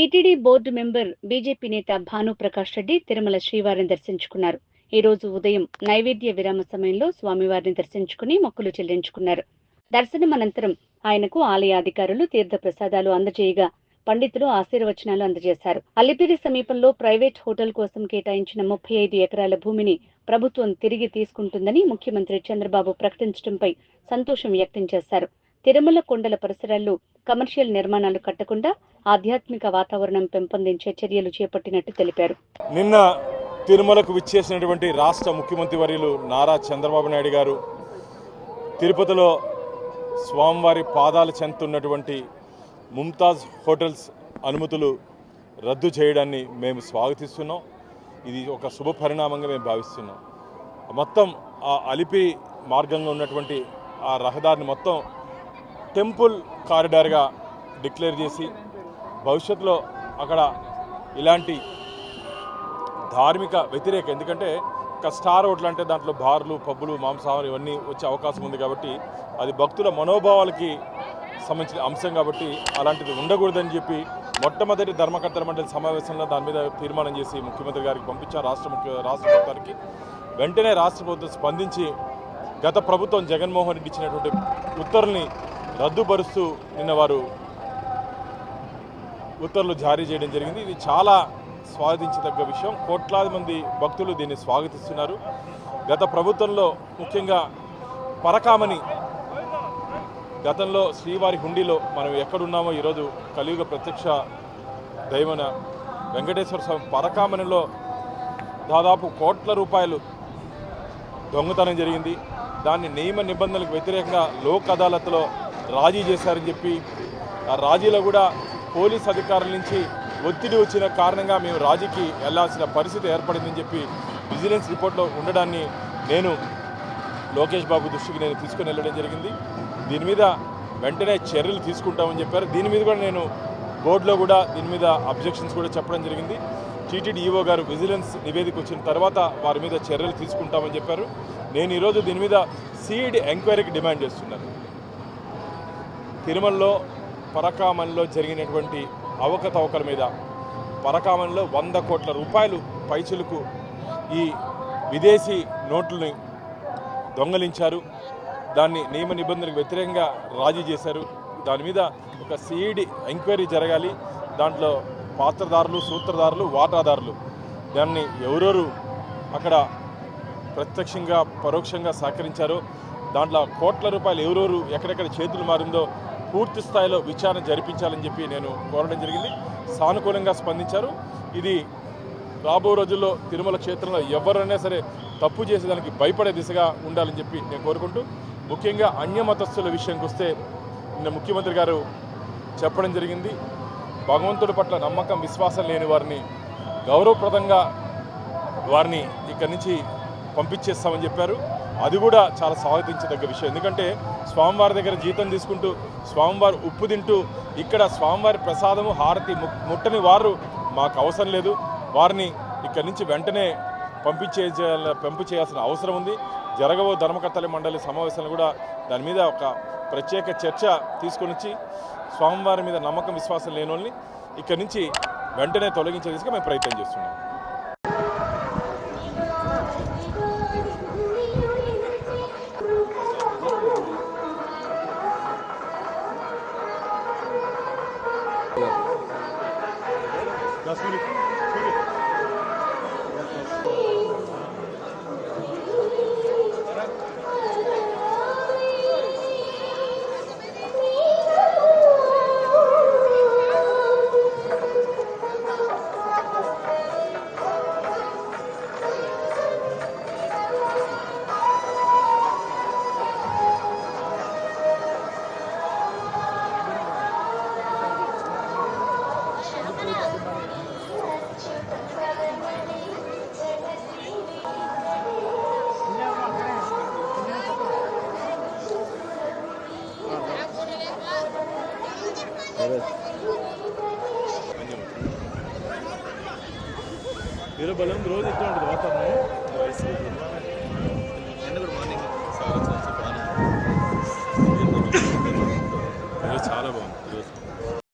TTD board member BJP నేత భాను ప్రకాష్ రెడ్డి తిరుమల శ్రీవారిని దర్శించుకున్నారు. ఈ రోజు ఉదయం నైవేద్య విరామ సమయంలో స్వామివారిని దర్శించుకుని మొక్కులు చెల్లించుకున్నారు. దర్శనం అనంతరం ఆయనకు ఆలయ అధికారులు తీర్థ ప్రసాదాలు అందజేయగా పండితులు ఆశీర్వచనాలు అందజేశారు. అలిపిరి సమీపంలో ప్రైవేట్ హోటల్ కోసం కేటాయించిన 35 ఎకరాల భూమిని ప్రభుత్వం తిరిగి తీసుకుంటుందని ముఖ్యమంత్రి చంద్రబాబు ప్రకటించడంపై సంతోషం వ్యక్తం చేశారు. తిరుమల కొండల పరిసరాల్లో కమర్షియల్ నిర్మాణాలు కట్టకుండా ఆధ్యాత్మిక వాతావరణం పెంపొందించే చర్యలు చేపట్టినట్టు తెలిపారు. నిన్న తిరుమలకు విచ్చేసినటువంటి రాష్ట్ర ముఖ్యమంత్రి వర్యులు నారా చంద్రబాబు నాయుడు గారు తిరుపతిలో స్వామివారి పాదాల చెందుతున్నటువంటి ముంతాజ్ హోటల్స్ అనుమతులు రద్దు చేయడాన్ని మేము స్వాగతిస్తున్నాం. ఇది ఒక శుభ పరిణామంగా మేము భావిస్తున్నాం. మొత్తం ఆ అలిపిరి మార్గంగా ఉన్నటువంటి ఆ రహదారిని మొత్తం టెంపుల్ కారిడార్గా డిక్లేర్ చేసి భవిష్యత్తులో అక్కడ ఇలాంటి ధార్మిక వ్యతిరేక, ఎందుకంటే ఒక స్టార్ హోటల్ అంటే దాంట్లో బార్లు, పబ్బులు, మాంసాహారం ఇవన్నీ వచ్చే అవకాశం ఉంది కాబట్టి అది భక్తుల మనోభావాలకి సంబంధించిన అంశం కాబట్టి అలాంటిది ఉండకూడదని చెప్పి మొట్టమొదటి ధర్మకర్తల మండలి సమావేశంలో దాని మీద తీర్మానం చేసి ముఖ్యమంత్రి గారికి పంపించాం. రాష్ట్ర ప్రభుత్వానికి వెంటనే రాష్ట్ర ప్రభుత్వం స్పందించి గత ప్రభుత్వం జగన్మోహన్ రెడ్డి ఇచ్చినటువంటి ఉత్తర్వుల్ని రద్దుపరుస్తూ నిన్న వారు ఉత్తర్వులు జారీ చేయడం జరిగింది. ఇది చాలా స్వాగతించదగ్గ విషయం. కోట్లాది మంది భక్తులు దీన్ని స్వాగతిస్తున్నారు. గత ప్రభుత్వంలో ముఖ్యంగా పరకామని గతంలో శ్రీవారి హుండీలో మనం ఎక్కడున్నామో ఈరోజు కలియుగ ప్రత్యక్ష దైవన వెంకటేశ్వర స్వామి పరకామనిలో దాదాపు కోట్ల రూపాయలు దొంగతనం జరిగింది. దాన్ని నియమ నిబంధనలకు వ్యతిరేకంగా లోక్ అదాలత్లో రాజీ చేశారని చెప్పి ఆ రాజీలో కూడా పోలీస్ అధికారుల నుంచి ఒత్తిడి వచ్చిన కారణంగా మేము రాజీకి వెళ్లాల్సిన పరిస్థితి ఏర్పడిందని చెప్పి విజిలెన్స్ రిపోర్ట్లో ఉండడాన్ని నేను లోకేష్ బాబు దృష్టికి నేను తీసుకుని వెళ్ళడం జరిగింది. దీని మీద వెంటనే చర్యలు తీసుకుంటామని చెప్పారు. దీని మీద కూడా నేను బోర్డులో కూడా దీని మీద అబ్జెక్షన్స్ కూడా చెప్పడం జరిగింది. టీటీడీ ఈవో గారు విజిలెన్స్ నివేదిక వచ్చిన తర్వాత వారి మీద చర్యలు తీసుకుంటామని చెప్పారు. నేను ఈరోజు దీని మీద సిఐడి ఎంక్వైరీకి డిమాండ్ చేస్తున్నాను. తిరుమలలో పరకామనిలో జరిగినటువంటి అవకతవకల మీద పరకామనిలో 100 కోట్ల రూపాయలు పైచులకు ఈ విదేశీ నోట్లని దొంగలించారు. దాన్ని నియమ నిబంధనలకు వ్యతిరేకంగా రాజీ చేశారు. దాని మీద ఒక సిఐడి ఎంక్వైరీ జరగాలి. దాంట్లో పాత్రదారులు, సూత్రధారులు, వాటాదారులు, దాన్ని ఎవరెవరు అక్కడ ప్రత్యక్షంగా పరోక్షంగా సహకరించారో, దాంట్లో కోట్ల రూపాయలు ఎవరెవరు ఎక్కడెక్కడ చేతులు మారిందో పూర్తి స్థాయిలో విచారణ జరిపించాలని చెప్పి నేను కోరడం జరిగింది. సానుకూలంగా స్పందించారు. ఇది రాబో రోజుల్లో తిరుమల క్షేత్రంలో ఎవరైనా సరే తప్పు చేసేదానికి భయపడే దిశగా ఉండాలని చెప్పి నేను కోరుకుంటూ, ముఖ్యంగా అన్యమతస్థుల విషయానికి వస్తే నిన్న ముఖ్యమంత్రి గారు చెప్పడం జరిగింది. భగవంతుడి పట్ల నమ్మకం, విశ్వాసం లేని వారిని గౌరవప్రదంగా వారిని ఇక్కడి నుంచి పంపించేస్తామని చెప్పారు. అది కూడా చాలా స్వాగతించదగ్గ విషయం. ఎందుకంటే స్వామివారి దగ్గర జీతం తీసుకుంటూ స్వామివారి ఉప్పు తింటూ ఇక్కడ స్వామివారి ప్రసాదము హారతి ముట్టని వారు మాకు అవసరం లేదు. వారిని ఇక్కడి నుంచి వెంటనే పంపు చేయాల్సిన అవసరం ఉంది. జరగబో ధర్మకర్తల మండలి సమావేశాలను కూడా దాని మీద ఒక ప్రత్యేక చర్చ తీసుకొని వచ్చి స్వామివారి మీద నమ్మకం, విశ్వాసం లేని వాళ్ళని ఇక్కడి నుంచి వెంటనే తొలగించే దిశగా మేము ప్రయత్నం చేస్తున్నాం. బలం రోజు ఇట్లా ఉంటుంది వాతావరణం. చాలా బాగుంది.